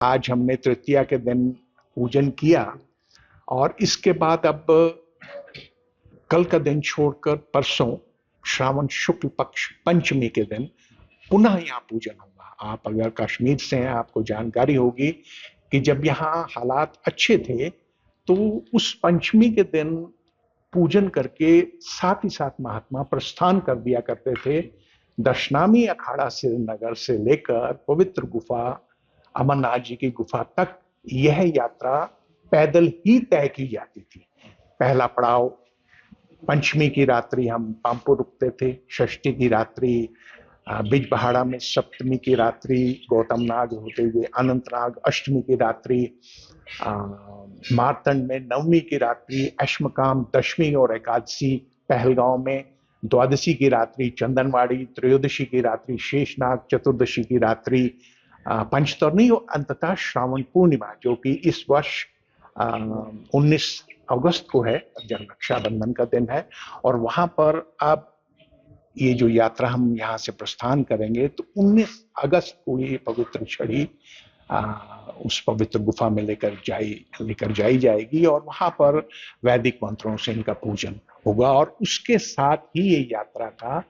आज हमने तृतीया के दिन पूजन किया और इसके बाद अब कल का दिन छोड़कर परसों श्रावण शुक्ल पक्ष पंचमी के दिन पुनः यहाँ पूजन होगा। आप अगर कश्मीर से हैं, आपको जानकारी होगी कि जब यहाँ हालात अच्छे थे तो उस पंचमी के दिन पूजन करके साथ ही साथ महात्मा प्रस्थान कर दिया करते थे। दशनामी अखाड़ा श्रीनगर से लेकर पवित्र गुफा अमरनाथ जी की गुफा तक यह यात्रा पैदल ही तय की जाती थी। पहला पड़ाव पंचमी की रात्रि हम पामपुर रुकते थे, षष्ठी की रात्रि बिजबहाड़ा में, सप्तमी की रात्रि गौतम नाग होते हुए अनंतनाग, अष्टमी की रात्रि मारतंड में, नवमी की रात्रि अश्मकाम, दशमी और एकादशी पहलगांव में, द्वादशी की रात्रि चंदनवाड़ी, त्रयोदशी की रात्रि शेषनाग, चतुर्दशी की रात्रि पंचतरणी और अंततः श्रावण पूर्णिमा जो कि इस वर्ष 19 अगस्त को है, जब रक्षाबंधन का दिन है। और वहां पर अब ये जो यात्रा हम यहाँ से प्रस्थान करेंगे तो 19 अगस्त को ये पवित्र छड़ी उस पवित्र गुफा में लेकर जाई जाएगी और वहां पर वैदिक मंत्रों से इनका पूजन होगा। और उसके साथ ही ये यात्रा का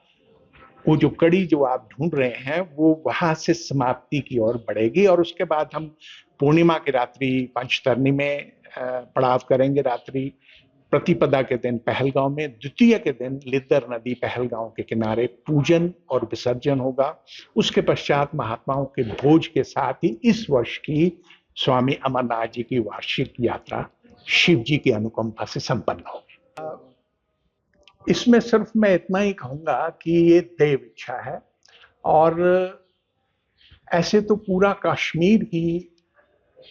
वो जो कड़ी जो आप ढूंढ रहे हैं वो वहां से समाप्ति की ओर बढ़ेगी। और उसके बाद हम पूर्णिमा की रात्रि पंचतरणी में पड़ाव करेंगे रात्रि, प्रतिपदा के दिन पहलगांव में, द्वितीय के दिन लिद्दर नदी पहलगांव के किनारे पूजन और विसर्जन होगा। उसके पश्चात महात्माओं के भोज के साथ ही इस वर्ष की स्वामी अमरनाथ जी की वार्षिक यात्रा शिव जी की अनुकंपा से संपन्न होगी। इसमें सिर्फ मैं इतना ही कहूंगा कि ये देव इच्छा है और ऐसे तो पूरा कश्मीर ही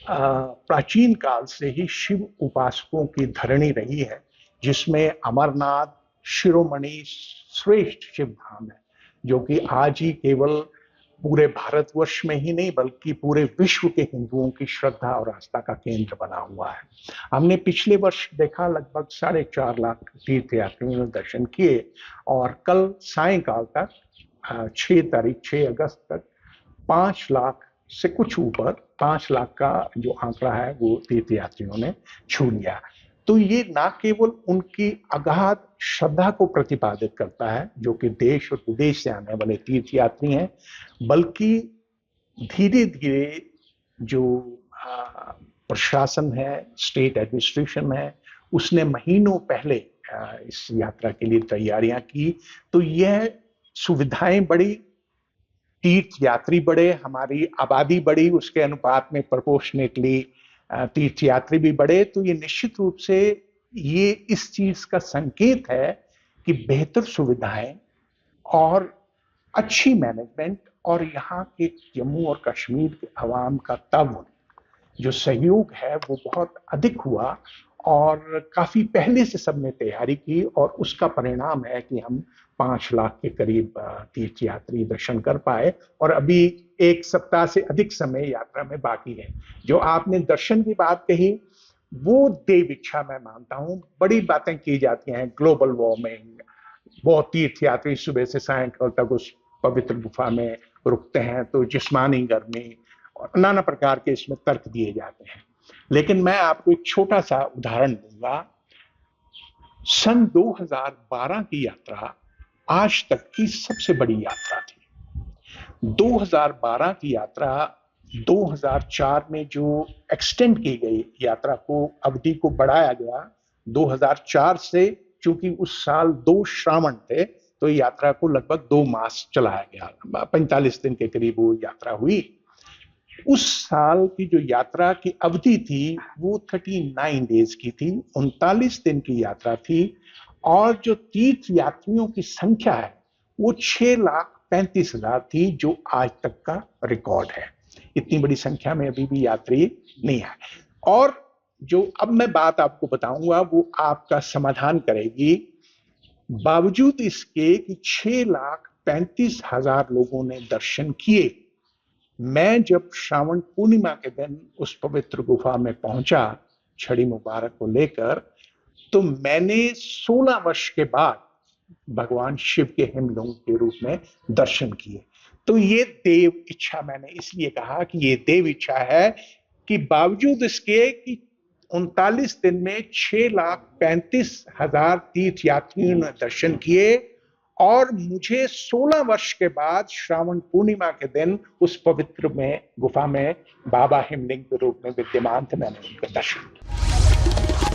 प्राचीन काल से ही शिव उपासकों की धरणी रही है, जिसमें अमरनाथ शिरोमणि श्रेष्ठ शिव धाम है, जो कि आज ही केवल पूरे भारतवर्ष में ही नहीं बल्कि पूरे विश्व के हिंदुओं की श्रद्धा और आस्था का केंद्र बना हुआ है। हमने पिछले वर्ष देखा लगभग 4.5 लाख तीर्थयात्रियों ने दर्शन किए और कल सायंकाल तक 6 अगस्त तक 5 लाख से कुछ ऊपर 5 लाख का जो आंकड़ा है वो तीर्थयात्रियों ने छू लिया। तो ये ना केवल उनकी अगाध श्रद्धा को प्रतिपादित करता है जो कि देश और विदेश से आने वाले तीर्थयात्री हैं, बल्कि धीरे धीरे जो प्रशासन है, स्टेट एडमिनिस्ट्रेशन है, उसने महीनों पहले इस यात्रा के लिए तैयारियां की। तो यह सुविधाएं बढ़ी, तीर्थयात्री बढ़े, हमारी आबादी बढ़ी, उसके अनुपात में प्रोपोर्शनेटली तीर्थयात्री भी बढ़े। तो ये निश्चित रूप से ये इस चीज का संकेत है कि बेहतर सुविधाएं और अच्छी मैनेजमेंट और यहाँ के जम्मू और कश्मीर के अवाम का ताउन जो सहयोग है वो बहुत अधिक हुआ और काफी पहले से सबने तैयारी की और उसका परिणाम है कि हम 5 लाख के करीब तीर्थयात्री दर्शन कर पाए। और अभी 1 सप्ताह से अधिक समय यात्रा में बाकी है। जो आपने दर्शन की बात कही वो देव इच्छा मैं मानता हूँ। बड़ी बातें की जाती हैं, ग्लोबल वार्मिंग, बहुत तीर्थयात्री सुबह से सायंकाल तक उस पवित्र गुफा में रुकते हैं तो जिस्मानी गर्मी और नाना प्रकार के इसमें तर्क दिए जाते हैं। लेकिन मैं आपको एक छोटा सा उदाहरण दूंगा। सन 2012 की यात्रा आज तक की सबसे बड़ी यात्रा थी। 2012 की यात्रा 2004 में जो एक्सटेंड की गई यात्रा को, अवधि को बढ़ाया गया 2004 से, चूंकि उस साल 2 श्रावण थे तो यात्रा को लगभग 2 मास चलाया गया, 45 दिन के करीब वो यात्रा हुई। उस साल की जो यात्रा की अवधि थी वो 39 डेज की थी, 39 दिन की यात्रा थी। और जो तीर्थ यात्रियों की संख्या है वो 6,35,000 थी, जो आज तक का रिकॉर्ड है। इतनी बड़ी संख्या में अभी भी यात्री नहीं है। और जो अब मैं बात आपको बताऊंगा वो आपका समाधान करेगी। बावजूद इसके कि 6,35,000 लोगों ने दर्शन किए, मैं जब श्रावण पूर्णिमा के दिन उस पवित्र गुफा में पहुंचा छड़ी मुबारक को लेकर, तो मैंने 16 वर्ष के बाद भगवान शिव के हिमलिंग के रूप में दर्शन किए। तो ये देव इच्छा, मैंने इसलिए कहा कि ये देव इच्छा है कि बावजूद इसके कि 39 दिन में 6,35,000 तीर्थ यात्रियों ने दर्शन किए और मुझे 16 वर्ष के बाद श्रावण पूर्णिमा के दिन उस पवित्र में गुफा में बाबा हिमलिंग के रूप में विद्यमान थे, मैंने उनका दर्शन किया।